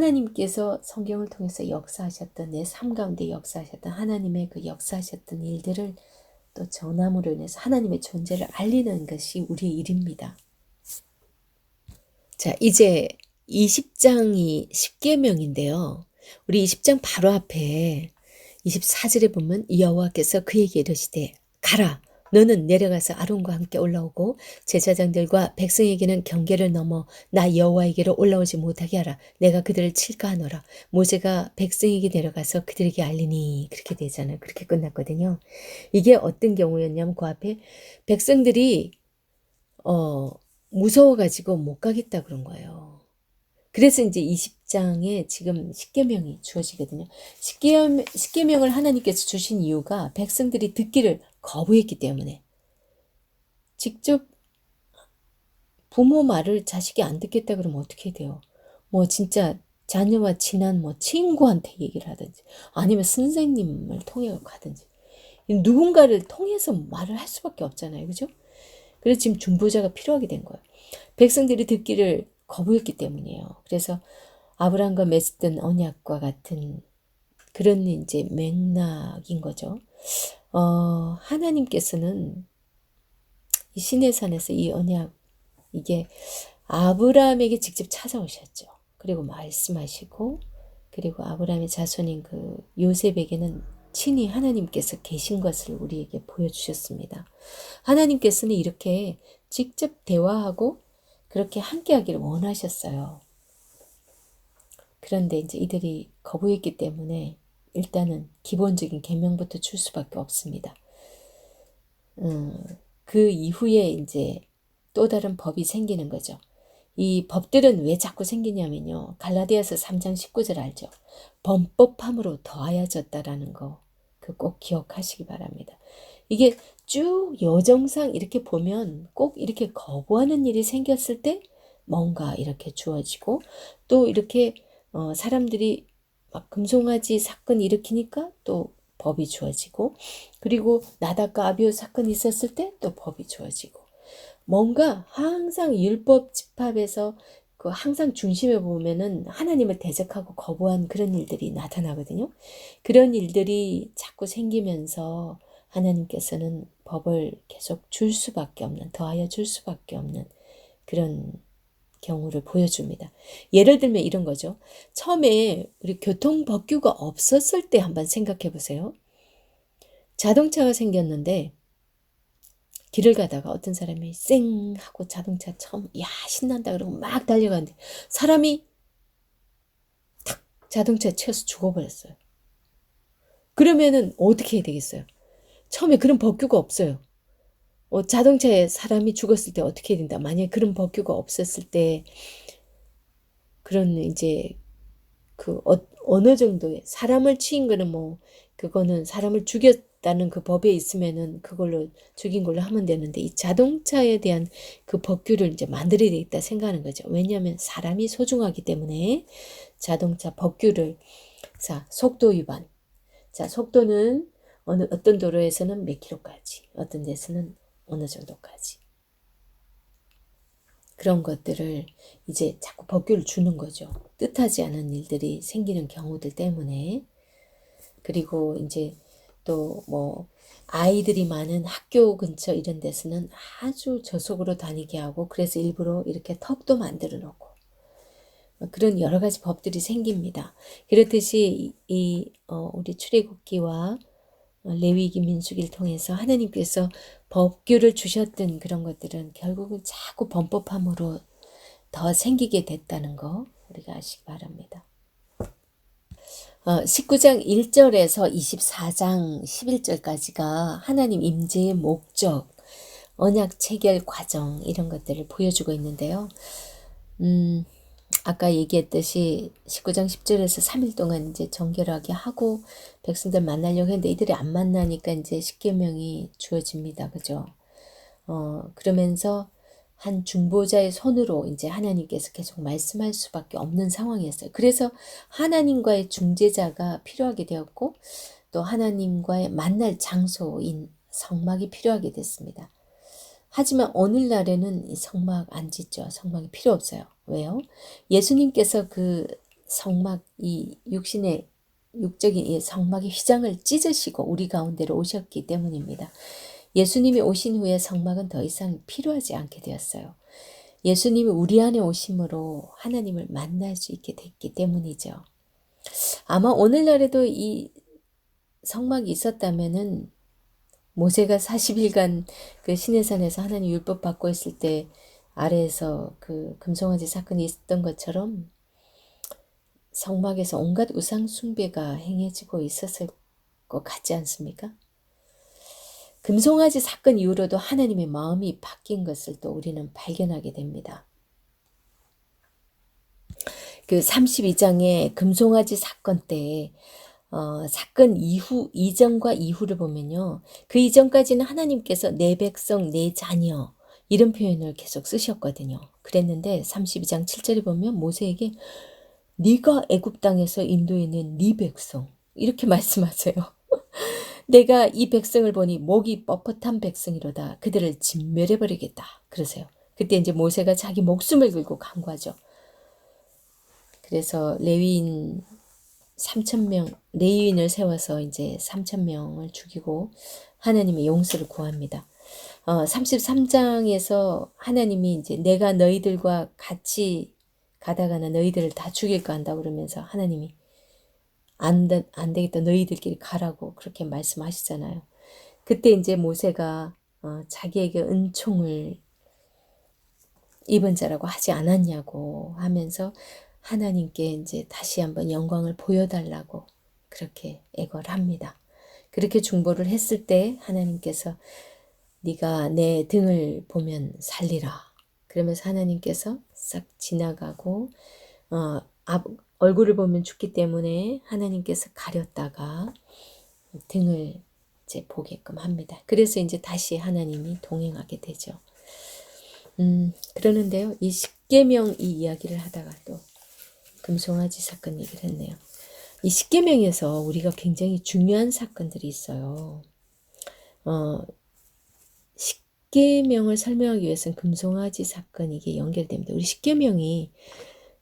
하나님께서 성경을 통해서 역사하셨던 내 삶 가운데 역사하셨던 하나님의 그 역사하셨던 일들을 또 전함으로 인해서 하나님의 존재를 알리는 것이 우리의 일입니다. 자, 이제 20장이 십계명인데요. 우리 20장 바로 앞에 24절에 보면 여호와께서 그에게 이르시되 가라 너는 내려가서 아론과 함께 올라오고 제사장들과 백성에게는 경계를 넘어 나 여호와에게로 올라오지 못하게 하라. 내가 그들을 칠까 하노라. 모세가 백성에게 내려가서 그들에게 알리니 그렇게 되잖아요. 그렇게 끝났거든요. 이게 어떤 경우였냐면 그 앞에 백성들이 무서워가지고 못 가겠다 그런 거예요. 그래서 이제 20장에 지금 십계명이 주어지거든요. 십계명을 하나님께서 주신 이유가 백성들이 듣기를 거부했기 때문에. 직접 부모 말을 자식이 안 듣겠다 그러면 어떻게 돼요? 뭐 진짜 자녀와 친한 뭐 친구한테 얘기를 하든지 아니면 선생님을 통해 가든지 누군가를 통해서 말을 할 수밖에 없잖아요. 그죠? 그래서 지금 중보자가 필요하게 된 거예요. 백성들이 듣기를 거부했기 때문이에요. 그래서 아브라함과 맺었던 언약과 같은 그런 이제 맥락인 거죠. 하나님께서는 이 시내산에서 이 언약 이게 아브라함에게 직접 찾아오셨죠. 그리고 말씀하시고 그리고 아브라함의 자손인 그 요셉에게는 친히 하나님께서 계신 것을 우리에게 보여주셨습니다. 하나님께서는 이렇게 직접 대화하고 그렇게 함께하기를 원하셨어요. 그런데 이제 이들이 거부했기 때문에 일단은 기본적인 계명부터 줄 수밖에 없습니다. 그 이후에 이제 또 다른 법이 생기는 거죠. 이 법들은 왜 자꾸 생기냐면요. 갈라디아서 3장 19절 알죠? 범법함으로 더하여졌다라는 거. 그 꼭 기억하시기 바랍니다. 이게 쭉 여정상 이렇게 보면 꼭 이렇게 거부하는 일이 생겼을 때 뭔가 이렇게 주어지고 또 이렇게 사람들이 막 금송아지 사건 일으키니까 또 법이 주어지고 그리고 나답과 아비후 사건이 있었을 때 또 법이 주어지고 뭔가 항상 율법 집합에서 그 항상 중심에 보면은 하나님을 대적하고 거부한 그런 일들이 나타나거든요. 그런 일들이 자꾸 생기면서 하나님께서는 법을 계속 줄 수밖에 없는, 더하여 줄 수밖에 없는 그런 경우를 보여줍니다. 예를 들면 이런 거죠. 처음에 우리 교통법규가 없었을 때 한번 생각해 보세요. 자동차가 생겼는데 길을 가다가 어떤 사람이 쌩 하고 자동차 처음 야 신난다 그러고 막 달려가는데 사람이 탁 자동차에 치여서 죽어버렸어요. 그러면은 어떻게 해야 되겠어요? 처음에 그런 법규가 없어요. 자동차에 사람이 죽었을 때 어떻게 해야 된다. 만약에 그런 법규가 없었을 때 그런 이제 그 어느 정도의 사람을 치인 거는 뭐 그거는 사람을 죽였다는 그 법에 있으면은 그걸로 죽인 걸로 하면 되는데 이 자동차에 대한 그 법규를 이제 만들어야 되겠다 생각하는 거죠. 왜냐하면 사람이 소중하기 때문에 자동차 법규를 자 속도 위반 자 속도는 어떤 도로에서는 몇 킬로까지 어떤 데서는 어느 정도까지 그런 것들을 이제 자꾸 법규를 주는 거죠. 뜻하지 않은 일들이 생기는 경우들 때문에. 그리고 이제 또 뭐 아이들이 많은 학교 근처 이런 데서는 아주 저속으로 다니게 하고 그래서 일부러 이렇게 턱도 만들어 놓고 그런 여러 가지 법들이 생깁니다. 그렇듯이 우리 출애굽기와 레위기 민수기를 통해서 하나님께서 법규를 주셨던 그런 것들은 결국은 자꾸 범법함으로 더 생기게 됐다는 거 우리가 아시기 바랍니다. 19장 1절에서 24장 11절까지가 하나님 임재의 목적, 언약 체결 과정 이런 것들을 보여주고 있는데요. 아까 얘기했듯이 19장 10절에서 3일 동안 이제 정결하게 하고 백성들 만나려고 했는데 이들이 안 만나니까 이제 십계명이 주어집니다. 그죠? 그러면서 한 중보자의 손으로 이제 하나님께서 계속 말씀할 수밖에 없는 상황이었어요. 그래서 하나님과의 중재자가 필요하게 되었고 또 하나님과의 만날 장소인 성막이 필요하게 됐습니다. 하지만 오늘날에는 이 성막 안 짓죠. 성막이 필요 없어요. 왜요? 예수님께서 그 성막, 이 육신의 육적인 이 성막의 휘장을 찢으시고 우리 가운데로 오셨기 때문입니다. 예수님이 오신 후에 성막은 더 이상 필요하지 않게 되었어요. 예수님이 우리 안에 오심으로 하나님을 만날 수 있게 됐기 때문이죠. 아마 오늘날에도 이 성막이 있었다면은 모세가 40일간 그 시내산에서 하나님 율법 받고 있을 때 아래에서 그 금송아지 사건이 있었던 것처럼 성막에서 온갖 우상 숭배가 행해지고 있었을 것 같지 않습니까? 금송아지 사건 이후로도 하나님의 마음이 바뀐 것을 또 우리는 발견하게 됩니다. 그 32장의 금송아지 사건 때 사건 이후, 이전과 이후를 보면요. 그 이전까지는 하나님께서 내 백성, 내 자녀 이런 표현을 계속 쓰셨거든요. 그랬는데 32장 7절에 보면 모세에게 네가 애굽 땅에서 인도해낸 네 백성 이렇게 말씀하세요. 내가 이 백성을 보니 목이 뻣뻣한 백성이로다. 그들을 진멸해버리겠다. 그러세요. 그때 이제 모세가 자기 목숨을 걸고 간구하죠. 그래서 레위인 3,000명, 레위인을 세워서 이제 3,000명을 죽이고 하나님의 용서를 구합니다. 33장에서 하나님이 이제 내가 너희들과 같이 가다가는 너희들을 다 죽일까 한다 그러면서 하나님이 안 되겠다 너희들끼리 가라고 그렇게 말씀하시잖아요. 그때 이제 모세가 자기에게 은총을 입은 자라고 하지 않았냐고 하면서 하나님께 이제 다시 한번 영광을 보여달라고 그렇게 애걸 합니다. 그렇게 중보를 했을 때 하나님께서 네가 내 등을 보면 살리라. 그러면서 하나님께서 싹 지나가고 얼굴을 보면 죽기 때문에 하나님께서 가렸다가 등을 이제 보게끔 합니다. 그래서 이제 다시 하나님이 동행하게 되죠. 그러는데요. 이 십계명 이 이야기를 하다가 또 금송아지 사건 얘기를 했네요. 이 십계명에서 우리가 굉장히 중요한 사건들이 있어요. 십계명을 설명하기 위해서는 금송아지 사건 이게 연결됩니다. 우리 십계명이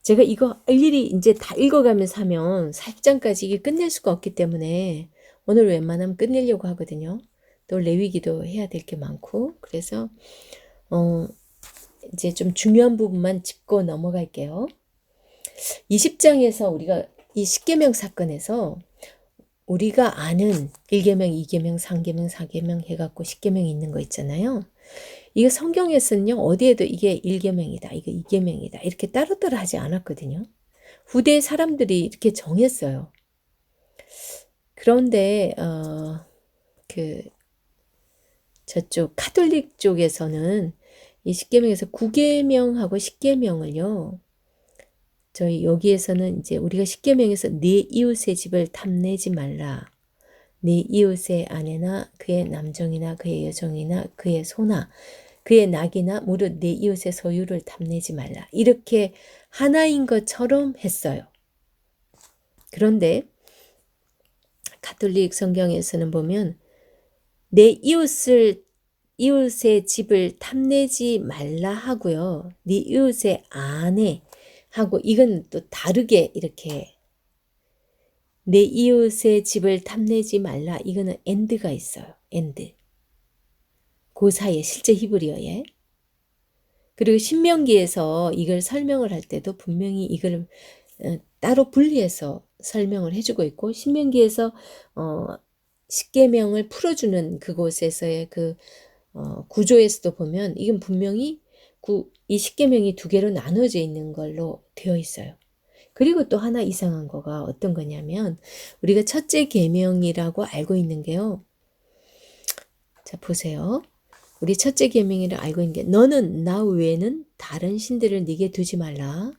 제가 이거 일일이 이제 다 읽어가면서 하면 40장까지 이게 끝낼 수가 없기 때문에 오늘 웬만하면 끝내려고 하거든요. 또 레위기도 해야 될 게 많고 그래서 이제 좀 중요한 부분만 짚고 넘어갈게요. 20장에서 우리가 이 십계명 사건에서 우리가 아는 1계명, 2계명, 3계명, 4계명 해갖고 십계명이 있는 거 있잖아요. 이거 성경에서는요. 어디에도 이게 1계명이다, 이거 2계명이다 이렇게 따로따로 하지 않았거든요. 후대 사람들이 이렇게 정했어요. 그런데 저쪽 카톨릭 쪽에서는 이 십계명에서 9계명하고 10계명을요. 저희 여기에서는 이제 우리가 십계명에서 네 이웃의 집을 탐내지 말라. 네 이웃의 아내나 그의 남종이나 그의 여종이나 그의 소나 그의 낙이나 무릇 네 이웃의 소유를 탐내지 말라. 이렇게 하나인 것처럼 했어요. 그런데 가톨릭 성경에서는 보면 내 이웃의 집을 탐내지 말라 하고요. 네 이웃의 아내 하고 이건 또 다르게 이렇게 내 이웃의 집을 탐내지 말라. 이거는 엔드가 있어요. 엔드. 그 사이에 실제 히브리어에. 그리고 신명기에서 이걸 설명을 할 때도 분명히 이걸 따로 분리해서 설명을 해주고 있고 신명기에서 십계명을 풀어주는 그곳에서의 그 구조에서도 보면 이건 분명히 이 십계명이 두 개로 나눠져 있는 걸로 되어 있어요. 그리고 또 하나 이상한 거가 어떤 거냐면 우리가 첫째 계명이라고 알고 있는 게요. 자 보세요. 우리 첫째 계명이라고 알고 있는 게 너는 나 외에는 다른 신들을 네게 두지 말라.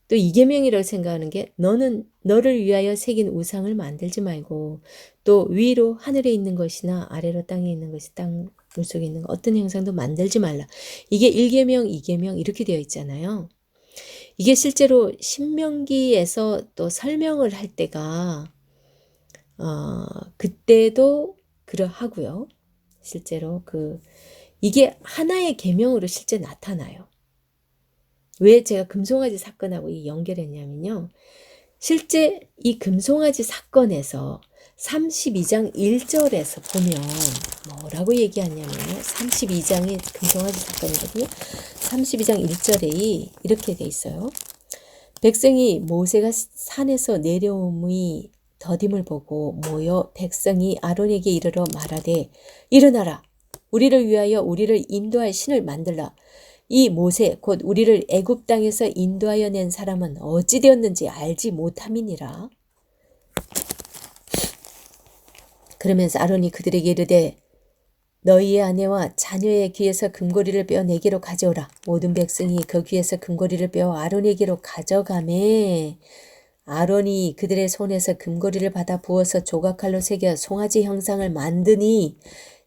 또 2계명이라고 생각하는 게 너는 너를 위하여 새긴 우상을 만들지 말고 또 위로 하늘에 있는 것이나 아래로 땅에 있는 것이 땅 물속에 있는 것 어떤 형상도 만들지 말라. 이게 1계명, 2계명 이렇게 되어 있잖아요. 이게 실제로 신명기에서 또 설명을 할 때가 그때도 그러하고요. 실제로 이게 하나의 계명으로 실제 나타나요. 왜 제가 금송아지 사건하고 연결했냐면요. 실제 이 금송아지 사건에서 32장 1절에서 보면 뭐라고 얘기하냐면요. 32장이 금송아지 사건이거든요. 32장 1절에 이렇게 돼 있어요. 백성이 모세가 산에서 내려옴의 더딤을 보고 모여 백성이 아론에게 이르러 말하되 일어나라 우리를 위하여 우리를 인도할 신을 만들라. 이 모세 곧 우리를 애굽 땅에서 인도하여 낸 사람은 어찌 되었는지 알지 못함이니라. 그러면서 아론이 그들에게 이르되 너희의 아내와 자녀의 귀에서 금고리를 빼어 내게로 가져오라. 모든 백성이 그 귀에서 금고리를 빼어 아론에게로 가져가매 아론이 그들의 손에서 금고리를 받아 부어서 조각칼로 새겨 송아지 형상을 만드니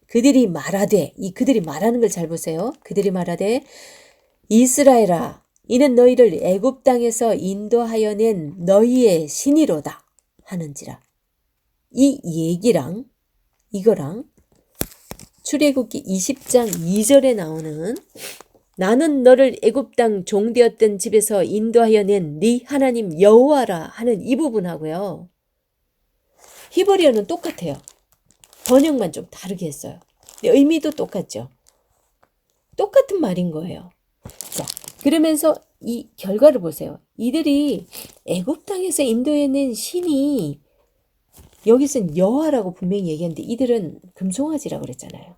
그들이 말하되 그들이 말하는 걸 잘 보세요. 그들이 말하되 이스라엘아 이는 너희를 애굽 땅에서 인도하여 낸 너희의 신이로다 하는지라. 이 얘기랑 이거랑 출애굽기 20장 2절에 나오는 나는 너를 애굽 땅 종되었던 집에서 인도하여 낸 네 하나님 여호와라 하는 이 부분하고요. 히브리어는 똑같아요. 번역만 좀 다르게 했어요. 의미도 똑같죠. 똑같은 말인 거예요. 자, 그러면서 이 결과를 보세요. 이들이 애굽 땅에서 인도해낸 신이 여기서는 여호와라고 분명히 얘기했는데 이들은 금송아지라고 그랬잖아요.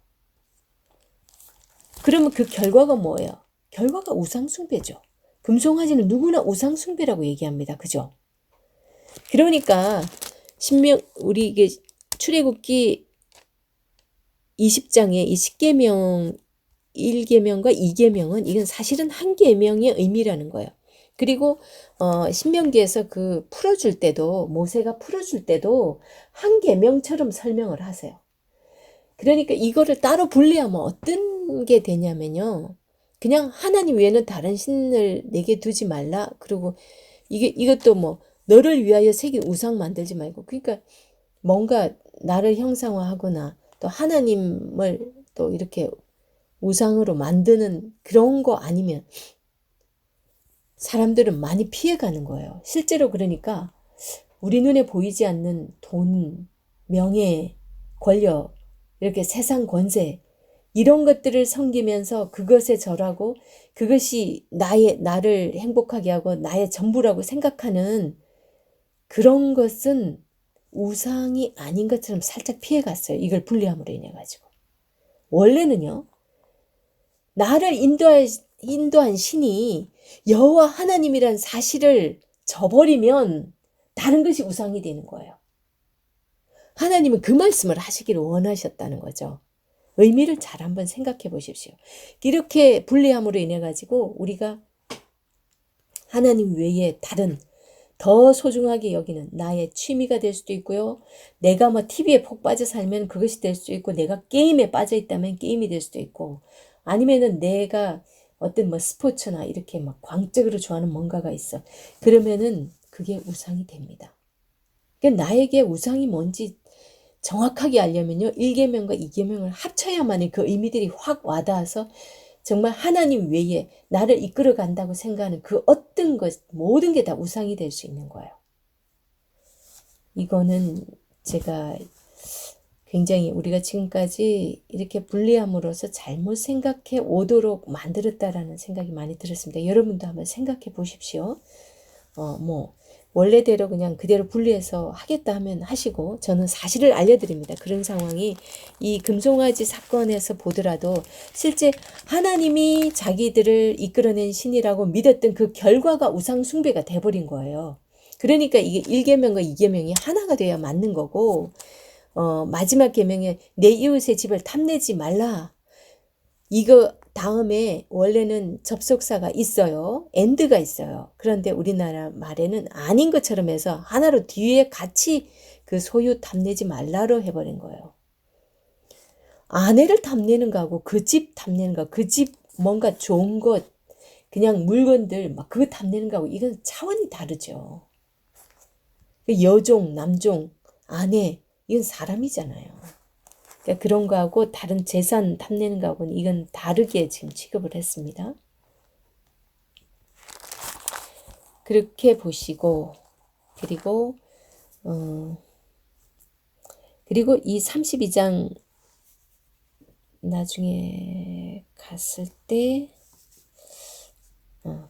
그러면 그 결과가 뭐예요? 결과가 우상숭배죠. 금송아지는 누구나 우상숭배라고 얘기합니다. 그죠? 그러니까 우리 이게 출애굽기 20장에 이 10계명 1계명과 2계명은 이건 사실은 한 계명의 의미라는 거예요. 그리고 신명기에서 그 풀어줄 때도 모세가 풀어줄 때도 한 계명처럼 설명을 하세요. 그러니까 이거를 따로 분리하면 어떤 게 되냐면요. 그냥 하나님 외에는 다른 신을 내게 두지 말라. 그리고 이것도 뭐 너를 위하여 새긴 우상 만들지 말고 그러니까 뭔가 나를 형상화하거나 또 하나님을 또 이렇게 우상으로 만드는 그런 거 아니면 사람들은 많이 피해가는 거예요. 실제로 그러니까 우리 눈에 보이지 않는 돈, 명예, 권력, 이렇게 세상 권세 이런 것들을 섬기면서 그것에 절하고 그것이 나를 행복하게 하고 나의 전부라고 생각하는 그런 것은 우상이 아닌 것처럼 살짝 피해갔어요. 이걸 분리함으로 인해 가지고. 원래는요. 나를 인도한 신이 여호와 하나님이란 사실을 저버리면 다른 것이 우상이 되는 거예요. 하나님은 그 말씀을 하시기를 원하셨다는 거죠. 의미를 잘 한번 생각해 보십시오. 이렇게 분리함으로 인해 가지고 우리가 하나님 외에 다른 더 소중하게 여기는 나의 취미가 될 수도 있고요. 내가 뭐 TV에 폭 빠져 살면 그것이 될 수도 있고 내가 게임에 빠져 있다면 게임이 될 수도 있고 아니면은 내가 어떤 뭐 스포츠나 이렇게 막 광적으로 좋아하는 뭔가가 있어. 그러면은 그게 우상이 됩니다. 그러니까 나에게 우상이 뭔지 정확하게 알려면요. 1계명과 2계명을 합쳐야만이 그 의미들이 확 와닿아서 정말 하나님 외에 나를 이끌어 간다고 생각하는 그 어떤 것, 모든 게 다 우상이 될 수 있는 거예요. 이거는 제가 굉장히 우리가 지금까지 이렇게 분리함으로써 잘못 생각해 오도록 만들었다라는 생각이 많이 들었습니다. 여러분도 한번 생각해 보십시오. 원래대로 그냥 그대로 분리해서 하겠다 하면 하시고 저는 사실을 알려드립니다. 그런 상황이 이 금송아지 사건에서 보더라도 실제 하나님이 자기들을 이끌어낸 신이라고 믿었던 그 결과가 우상 숭배가 돼버린 거예요. 그러니까 이게 1계명과 2계명이 하나가 돼야 맞는 거고 마지막 계명에 내 이웃의 집을 탐내지 말라. 이거 다음에 원래는 접속사가 있어요. and가 있어요. 그런데 우리나라 말에는 아닌 것처럼 해서 하나로 뒤에 같이 그 소유 탐내지 말라로 해버린 거예요. 아내를 탐내는 거하고 그 집 탐내는 거, 그 집 뭔가 좋은 것, 그냥 물건들 막 그거 탐내는 거하고 이건 차원이 다르죠. 여종, 남종, 아내 이건 사람이잖아요. 그러니까 그런 거하고 다른 재산 탐내는 거하고는 이건 다르게 지금 취급을 했습니다. 그렇게 보시고 그리고 그리고 이 32장 나중에 갔을 때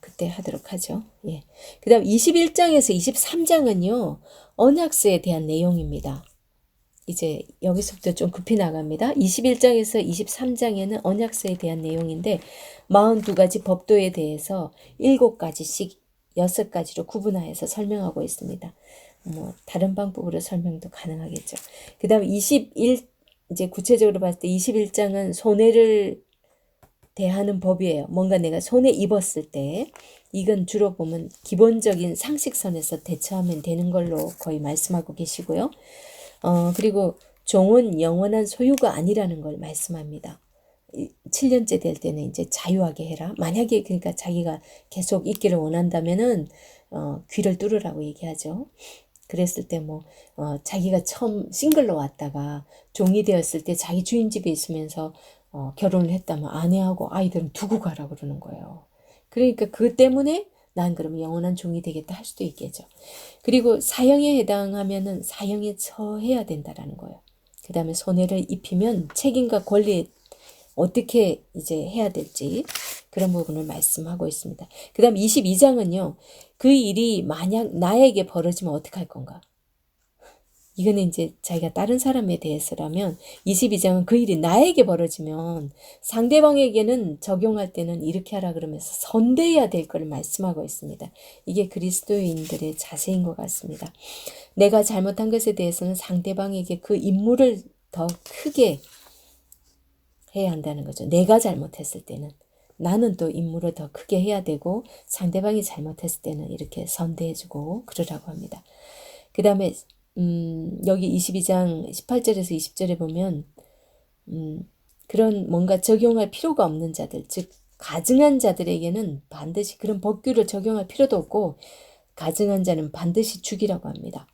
그때 하도록 하죠. 예. 그 다음 21장에서 23장은요. 언약서에 대한 내용입니다. 이제 여기서부터 좀 급히 나갑니다. 21장에서 23장에는 언약서에 대한 내용인데 42가지 법도에 대해서 7가지씩 6가지로 구분하여서 설명하고 있습니다. 뭐 다른 방법으로 설명도 가능하겠죠. 그 다음 이제 구체적으로 봤을 때 21장은 손해를 대하는 법이에요. 뭔가 내가 손에 입었을 때 이건 주로 보면 기본적인 상식선에서 대처하면 되는 걸로 거의 말씀하고 계시고요. 그리고 종은 영원한 소유가 아니라는 걸 말씀합니다. 7년째 될 때는 이제 자유하게 해라. 만약에 그러니까 자기가 계속 있기를 원한다면은 귀를 뚫으라고 얘기하죠. 그랬을 때 자기가 처음 싱글로 왔다가 종이 되었을 때 자기 주인 집에 있으면서 결혼을 했다면 아내하고 아이들은 두고 가라 그러는 거예요. 그러니까 그 때문에 난 그러면 영원한 종이 되겠다 할 수도 있겠죠. 그리고 사형에 해당하면은 사형에 처해야 된다라는 거예요. 그 다음에 손해를 입히면 책임과 권리 어떻게 이제 해야 될지 그런 부분을 말씀하고 있습니다. 그 다음 22장은요. 그 일이 만약 나에게 벌어지면 어떡할 건가? 이거는 이제 자기가 다른 사람에 대해서라면 22장은 그 일이 나에게 벌어지면 상대방에게는 적용할 때는 이렇게 하라 그러면서 선대해야 될 걸 말씀하고 있습니다. 이게 그리스도인들의 자세인 것 같습니다. 내가 잘못한 것에 대해서는 상대방에게 그 임무를 더 크게 해야 한다는 거죠. 내가 잘못했을 때는. 나는 또 임무를 더 크게 해야 되고 상대방이 잘못했을 때는 이렇게 선대해주고 그러라고 합니다. 그 다음에 여기 22장 18절에서 20절에 보면 그런 뭔가 적용할 필요가 없는 자들, 즉 가증한 자들에게는 반드시 그런 법규를 적용할 필요도 없고 가증한 자는 반드시 죽이라고 합니다.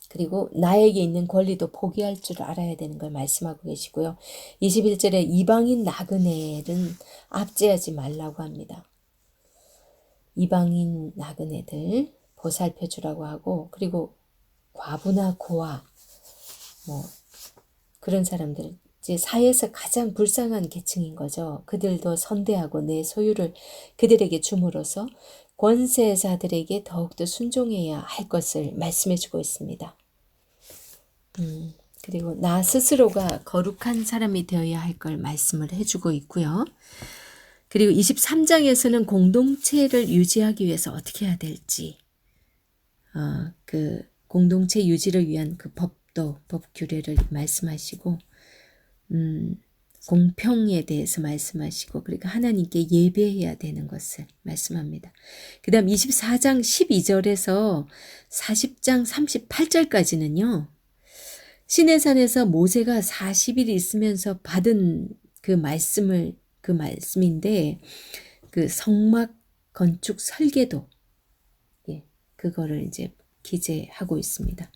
그리고 나에게 있는 권리도 포기할 줄 알아야 되는 걸 말씀하고 계시고요. 21절에 이방인 나그네는 압제하지 말라고 합니다. 이방인 나그네들 보살펴 주라고 하고 그리고 과부나 고아 그런 사람들 이제 사회에서 가장 불쌍한 계층인 거죠. 그들도 선대하고 내 소유를 그들에게 줌으로써 권세자들에게 더욱더 순종해야 할 것을 말씀해 주고 있습니다. 그리고 나 스스로가 거룩한 사람이 되어야 할 걸 말씀을 해주고 있고요. 그리고 23장에서는 공동체를 유지하기 위해서 어떻게 해야 될지 그 공동체 유지를 위한 그 법도 법 규례를 말씀하시고 공평에 대해서 말씀하시고 그러니까 하나님께 예배해야 되는 것을 말씀합니다. 그 다음 24장 12절에서 40장 38절까지는요. 시내산에서 모세가 40일 있으면서 받은 그 말씀인데 그 성막 건축 설계도 그거를 이제 기재하고 있습니다.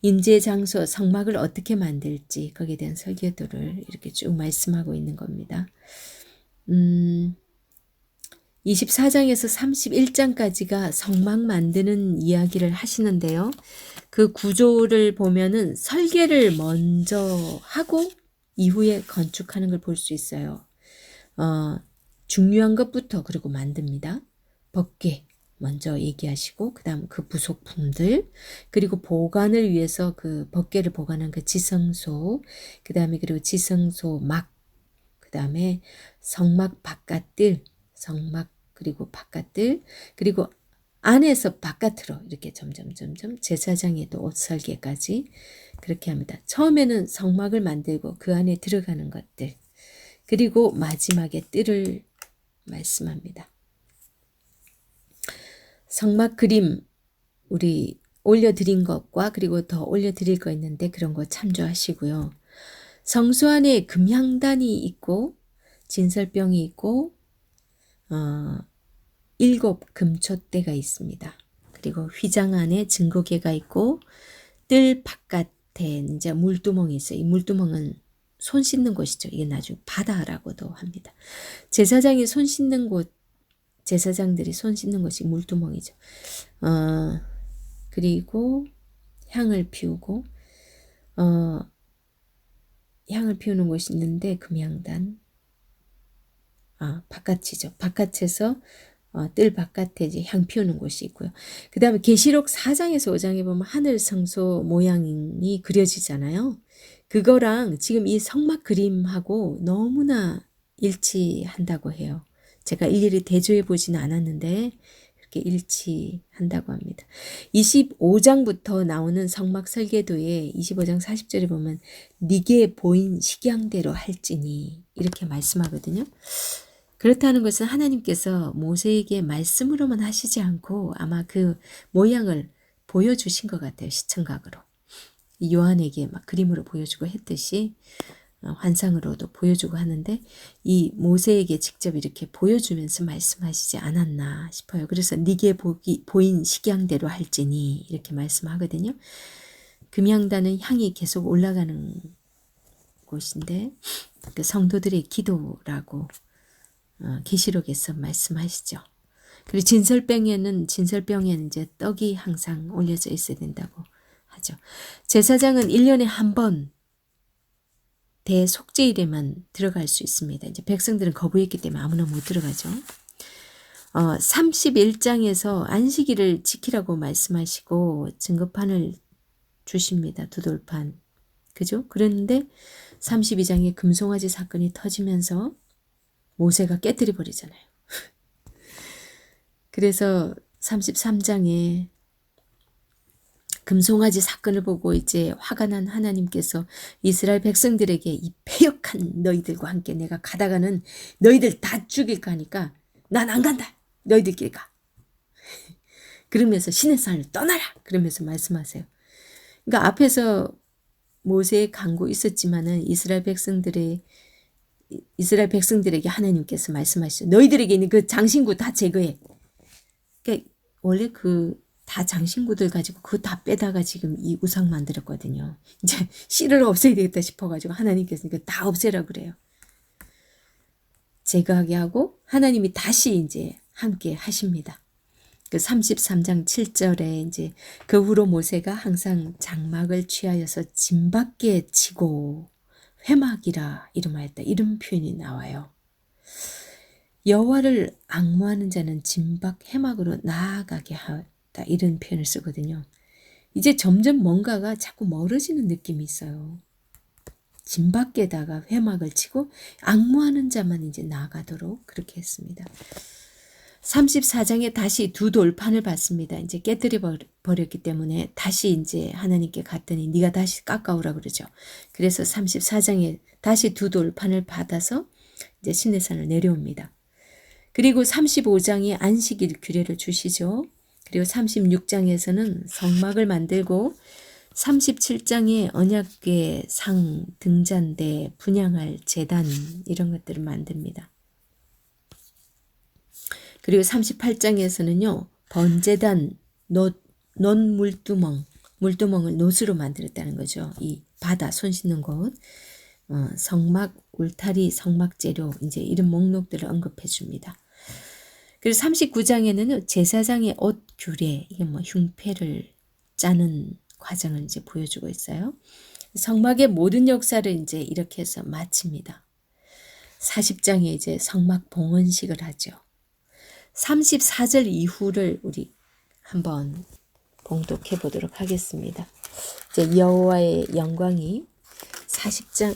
인재 장소 성막을 어떻게 만들지 거기에 대한 설계도를 이렇게 쭉 말씀하고 있는 겁니다. 24장에서 31장까지가 성막 만드는 이야기를 하시는데요. 그 구조를 보면은 설계를 먼저 하고 이후에 건축하는 걸 볼 수 있어요. 중요한 것부터 그리고 만듭니다. 법궤 먼저 얘기하시고 그 다음 그 부속품들 그리고 보관을 위해서 그 법궤를 보관한 그 지성소 그 다음에 그리고 지성소 막 그 다음에 성막 바깥들 성막 그리고 바깥들 그리고 안에서 바깥으로 이렇게 점점 제사장에도 옷 설계까지 그렇게 합니다. 처음에는 성막을 만들고 그 안에 들어가는 것들 그리고 마지막에 뜰을 말씀합니다. 성막 그림 우리 올려드린 것과 그리고 더 올려드릴 거 있는데 그런 거 참조하시고요. 성소 안에 금향단이 있고 진설병이 있고 7 금촛대가 있습니다. 그리고 휘장 안에 증거궤가 있고 뜰 바깥에 이제 물두멍이 있어요. 이 물두멍은 손 씻는 곳이죠. 이게 나중에 바다라고도 합니다. 제사장들이 손 씻는 곳이 물두멍이죠. 그리고 향을 피우고 향을 피우는 곳이 있는데 금향단 바깥이죠. 바깥에서 뜰 바깥에 이제 향 피우는 곳이 있고요. 그 다음에 계시록 4장에서 5장에 보면 하늘 성소 모양이 그려지잖아요. 그거랑 지금 이 성막 그림하고 너무나 일치한다고 해요. 제가 일일이 대조해 보지는 않았는데 그렇게 일치한다고 합니다. 25장부터 나오는 성막 설계도에 25장 40절에 보면 네게 보인 식양대로 할지니 이렇게 말씀하거든요. 그렇다는 것은 하나님께서 모세에게 말씀으로만 하시지 않고 아마 그 모양을 보여주신 것 같아요. 시청각으로. 요한에게 막 그림으로 보여주고 했듯이 환상으로도 보여주고 하는데 이 모세에게 직접 이렇게 보여주면서 말씀하시지 않았나 싶어요. 그래서 네게 보인 식양대로 할지니 이렇게 말씀하거든요. 금양단은 향이 계속 올라가는 곳인데 그 성도들의 기도라고 계시록에서 말씀하시죠. 그리고 진설병에는 이제 떡이 항상 올려져 있어야 된다고 하죠. 제사장은 1년에 한 번 대속죄일에만 들어갈 수 있습니다. 이제 백성들은 거부했기 때문에 아무나 못 들어가죠. 31장에서 안식일을 지키라고 말씀하시고 증거판을 주십니다. 두 돌판. 그죠? 그런데 32장에 금송아지 사건이 터지면서 모세가 깨뜨려 버리잖아요. 그래서 33장에 금송아지 사건을 보고 이제 화가 난 하나님께서 이스라엘 백성들에게 이 패역한 너희들과 함께 내가 가다가는 너희들 다 죽일까 하니까 난 안 간다. 너희들끼리 가. 그러면서 신의 산을 떠나라. 그러면서 말씀하세요. 그러니까 앞에서 모세의 강구 있었지만은 이스라엘 백성들에게 하나님께서 말씀하시죠. 너희들에게 있는 그 장신구 다 제거해. 그러니까 원래 다 장신구들 가지고 그거 다 빼다가 지금 이 우상 만들었거든요. 이제 씨를 없애야 되겠다 싶어가지고 하나님께서 이거 다 없애라 그래요. 제거하게 하고 하나님이 다시 이제 함께 하십니다. 그 33장 7절에 이제 그 후로 모세가 항상 장막을 취하여서 진밖에 치고 회막이라 이름하였다. 이런 표현이 나와요. 여호와를 앙무하는 자는 진박 회막으로 나아가게 하였다. 이런 표현을 쓰거든요. 이제 점점 뭔가가 자꾸 멀어지는 느낌이 있어요. 진밖에다가 회막을 치고 앙무하는 자만 이제 나아가도록 그렇게 했습니다. 34장에 다시 두 돌판을 받습니다. 이제 깨뜨려 버렸기 때문에 다시 이제 하나님께 갔더니 네가 다시 깎아오라 그러죠. 그래서 34장에 다시 두 돌판을 받아서 이제 시내산을 내려옵니다. 그리고 35장에 안식일 규례를 주시죠. 그리고 36장에서는 성막을 만들고 37장에 언약궤 상 등잔대 분향할 제단 이런 것들을 만듭니다. 그리고 38장에서는요. 번제단 물두멍을 놋으로 만들었다는 거죠. 이 바다 손 씻는 곳 성막 울타리 성막 재료 이제 이런 목록들을 언급해 줍니다. 그리고 39장에는 제사장의 옷 규례 이게 흉패를 짜는 과정을 이제 보여주고 있어요. 성막의 모든 역사를 이제 이렇게 해서 마칩니다. 40장에 이제 성막 봉헌식을 하죠. 34절 이후를 우리 한번 봉독해 보도록 하겠습니다. 이제 여호와의 영광이 40장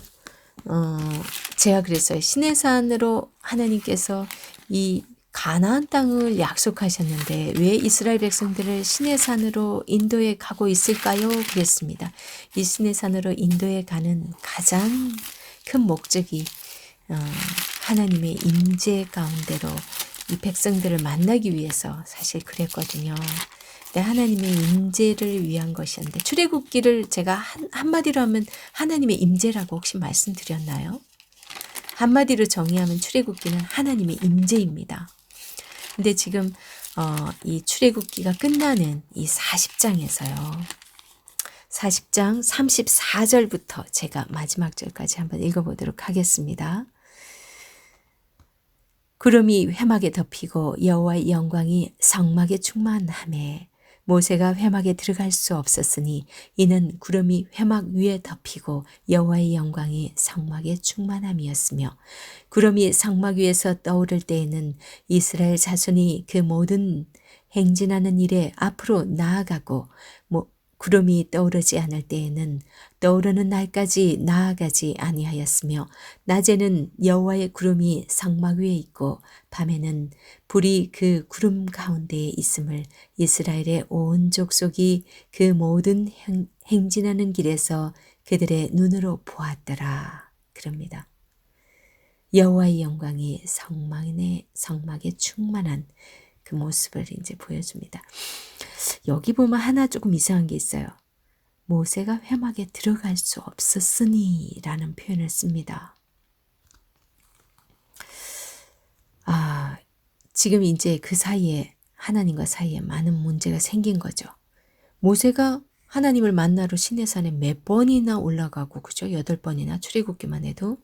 제가 그랬어요. 시내산으로 하나님께서 이 가나안 땅을 약속하셨는데 왜 이스라엘 백성들을 시내산으로 인도에 가고 있을까요? 그랬습니다. 이 시내산으로 인도에 가는 가장 큰 목적이 하나님의 임재 가운데로 이 백성들을 만나기 위해서 사실 그랬거든요. 근데 하나님의 임재를 위한 것이었는데 출애굽기를 제가 한마디로 하면 하나님의 임재라고 혹시 말씀드렸나요? 한마디로 정의하면 출애굽기는 하나님의 임재입니다. 근데 지금 이 출애굽기가 끝나는 이 40장에서요. 40장 34절부터 제가 마지막 절까지 한번 읽어보도록 하겠습니다. 구름이 회막에 덮이고 여호와의 영광이 성막에 충만하매 모세가 회막에 들어갈 수 없었으니 이는 구름이 회막 위에 덮이고 여호와의 영광이 성막에 충만함이었으며 구름이 성막 위에서 떠오를 때에는 이스라엘 자손이 그 모든 행진하는 일에 앞으로 나아가고 구름이 떠오르지 않을 때에는 떠오르는 날까지 나아가지 아니하였으며 낮에는 여호와의 구름이 성막 위에 있고 밤에는 불이 그 구름 가운데에 있음을 이스라엘의 온 족속이 그 모든 행진하는 길에서 그들의 눈으로 보았더라. 그럽니다. 여호와의 영광이 성막에 충만한 그 모습을 이제 보여줍니다. 여기 보면 하나 조금 이상한 게 있어요. 모세가 회막에 들어갈 수 없었으니 라는 표현을 씁니다. 지금 이제 그 사이에 하나님과 사이에 많은 문제가 생긴 거죠. 모세가 하나님을 만나러 시내산에 몇 번이나 올라가고 그죠? 8번이나 출애굽기만 해도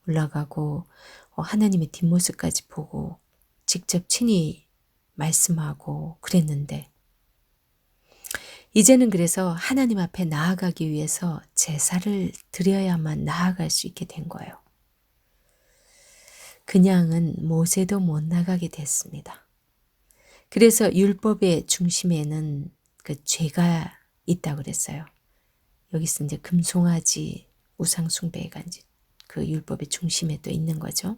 올라가고 하나님의 뒷모습까지 보고 직접 친히 말씀하고 그랬는데 이제는 그래서 하나님 앞에 나아가기 위해서 제사를 드려야만 나아갈 수 있게 된 거예요. 그냥은 모세도 못 나가게 됐습니다. 그래서 율법의 중심에는 그 죄가 있다고 그랬어요. 여기서 이제 금송아지 우상 숭배가 이제 그 율법의 중심에 또 있는 거죠.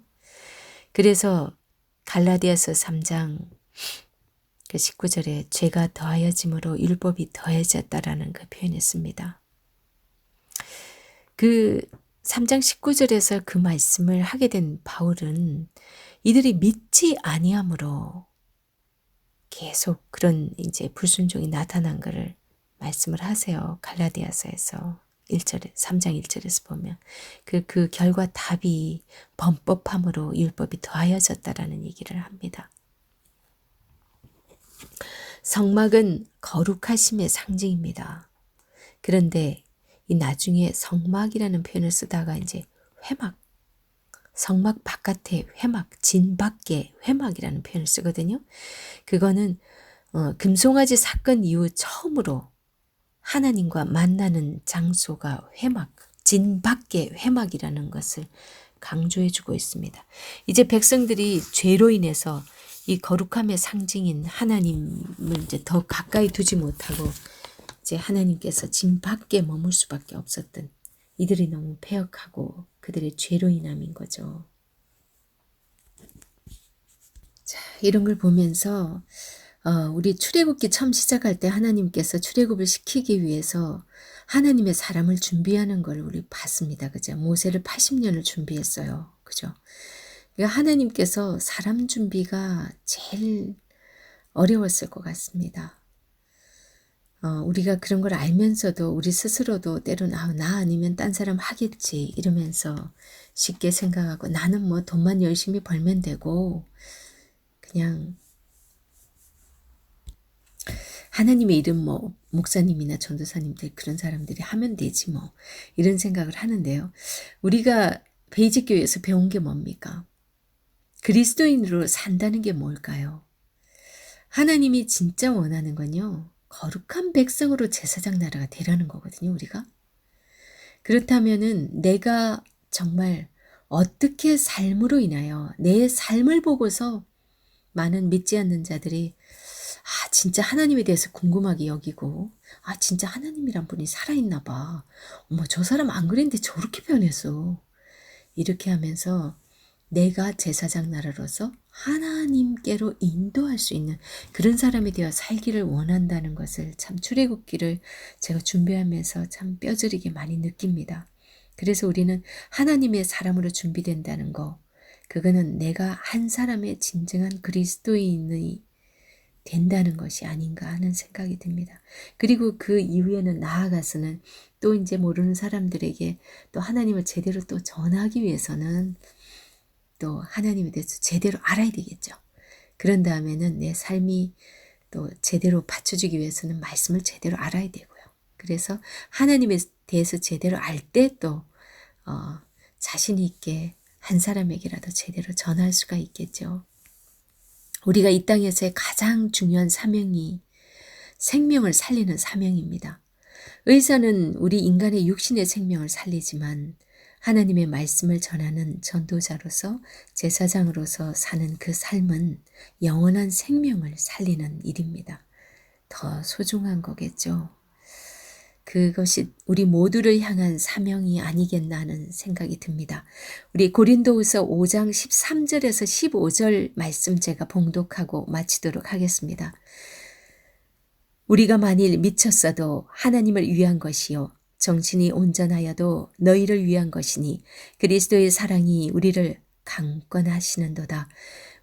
그래서 갈라디아서 3장 그 19절에 죄가 더하여짐으로 율법이 더해졌다라는 그 표현을 씁니다. 그 3장 19절에서 그 말씀을 하게 된 바울은 이들이 믿지 아니함으로 계속 그런 이제 불순종이 나타난 것을 말씀을 하세요. 갈라디아서에서 1절에 3장 1절에서 보면 그 결과 답이 범법함으로 율법이 더하여졌다라는 얘기를 합니다. 성막은 거룩하심의 상징입니다. 그런데 이 나중에 성막이라는 표현을 쓰다가 이제 회막, 성막 바깥에 회막, 진 밖에 회막이라는 표현을 쓰거든요. 그거는 금송아지 사건 이후 처음으로 하나님과 만나는 장소가 회막, 진 밖에 회막이라는 것을 강조해주고 있습니다. 이제 백성들이 죄로 인해서 이 거룩함의 상징인 하나님을 이제 더 가까이 두지 못하고 이제 하나님께서 진 밖에 머물 수밖에 없었던 이들이 너무 패역하고 그들의 죄로 인함인 거죠. 자, 이런 걸 보면서 우리 출애굽기 처음 시작할 때 하나님께서 출애굽을 시키기 위해서 하나님의 사람을 준비하는 걸 우리 봤습니다. 그죠? 모세를 80년을 준비했어요. 그죠? 그러니까 하나님께서 사람 준비가 제일 어려웠을 것 같습니다. 우리가 그런 걸 알면서도 우리 스스로도 때로는 나 아니면 딴 사람 하겠지 이러면서 쉽게 생각하고 나는 뭐 돈만 열심히 벌면 되고 그냥 하나님의 이름 뭐 목사님이나 전도사님들 그런 사람들이 하면 되지 뭐 이런 생각을 하는데요. 우리가 베이직 교회에서 배운 게 뭡니까? 그리스도인으로 산다는 게 뭘까요? 하나님이 진짜 원하는 건요. 거룩한 백성으로 제사장 나라가 되라는 거거든요. 우리가. 그렇다면은 내가 정말 어떻게 삶으로 인하여 내 삶을 보고서 많은 믿지 않는 자들이 진짜 하나님에 대해서 궁금하게 여기고 진짜 하나님이란 분이 살아있나 봐. 어머 저 사람 안 그랬는데 저렇게 변했어. 이렇게 하면서 내가 제사장 나라로서 하나님께로 인도할 수 있는 그런 사람이 되어 살기를 원한다는 것을 참 출애굽기를 제가 준비하면서 참 뼈저리게 많이 느낍니다. 그래서 우리는 하나님의 사람으로 준비된다는 거 그거는 내가 한 사람의 진정한 그리스도인이 된다는 것이 아닌가 하는 생각이 듭니다. 그리고 그 이후에는 나아가서는 또 이제 모르는 사람들에게 또 하나님을 제대로 또 전하기 위해서는 또 하나님에 대해서 제대로 알아야 되겠죠. 그런 다음에는 내 삶이 또 제대로 받쳐주기 위해서는 말씀을 제대로 알아야 되고요. 그래서 하나님에 대해서 제대로 알 때 또 자신 있게 한 사람에게라도 제대로 전할 수가 있겠죠. 우리가 이 땅에서의 가장 중요한 사명이 생명을 살리는 사명입니다. 의사는 우리 인간의 육신의 생명을 살리지만 하나님의 말씀을 전하는 전도자로서 제사장으로서 사는 그 삶은 영원한 생명을 살리는 일입니다. 더 소중한 거겠죠. 그것이 우리 모두를 향한 사명이 아니겠나 하는 생각이 듭니다. 우리 고린도후서 5장 13절에서 15절 말씀 제가 봉독하고 마치도록 하겠습니다. 우리가 만일 미쳤어도 하나님을 위한 것이요 정신이 온전하여도 너희를 위한 것이니 그리스도의 사랑이 우리를 강권하시는도다.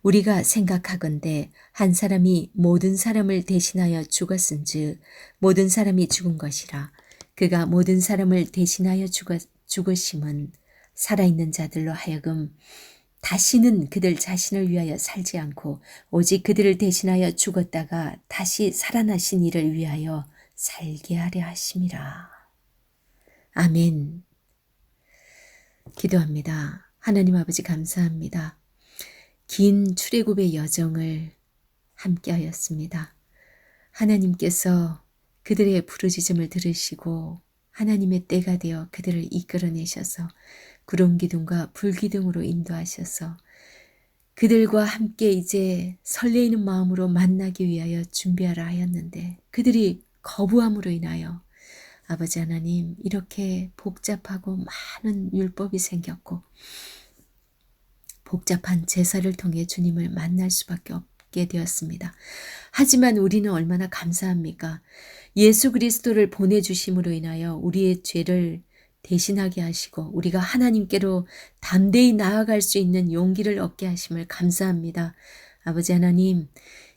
우리가 생각하건대 한 사람이 모든 사람을 대신하여 죽었은즉 모든 사람이 죽은 것이라. 그가 모든 사람을 대신하여 죽으심은 살아있는 자들로 하여금 다시는 그들 자신을 위하여 살지 않고 오직 그들을 대신하여 죽었다가 다시 살아나신 이를 위하여 살게 하려 하심이라. 아멘. 기도합니다. 하나님 아버지 감사합니다. 긴 출애굽의 여정을 함께하였습니다. 하나님께서 그들의 부르짖음을 들으시고 하나님의 때가 되어 그들을 이끌어내셔서 구름 기둥과 불 기둥으로 인도하셔서 그들과 함께 이제 설레이는 마음으로 만나기 위하여 준비하라 하였는데 그들이 거부함으로 인하여 아버지 하나님 이렇게 복잡하고 많은 율법이 생겼고 복잡한 제사를 통해 주님을 만날 수밖에 없게 되었습니다. 하지만 우리는 얼마나 감사합니까? 예수 그리스도를 보내주심으로 인하여 우리의 죄를 대신하게 하시고 우리가 하나님께로 담대히 나아갈 수 있는 용기를 얻게 하심을 감사합니다. 아버지 하나님,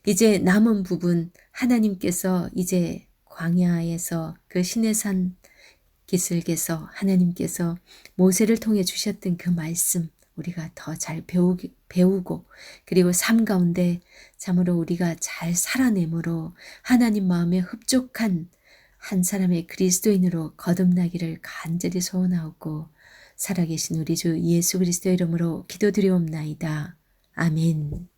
이제 남은 부분 하나님께서 이제 광야에서 그 시내산 기슭에서 하나님께서 모세를 통해 주셨던 그 말씀 우리가 더 잘 배우고 그리고 삶 가운데 참으로 우리가 잘 살아내므로 하나님 마음에 흡족한 한 사람의 그리스도인으로 거듭나기를 간절히 소원하고 살아계신 우리 주 예수 그리스도 이름으로 기도드리옵나이다. 아멘.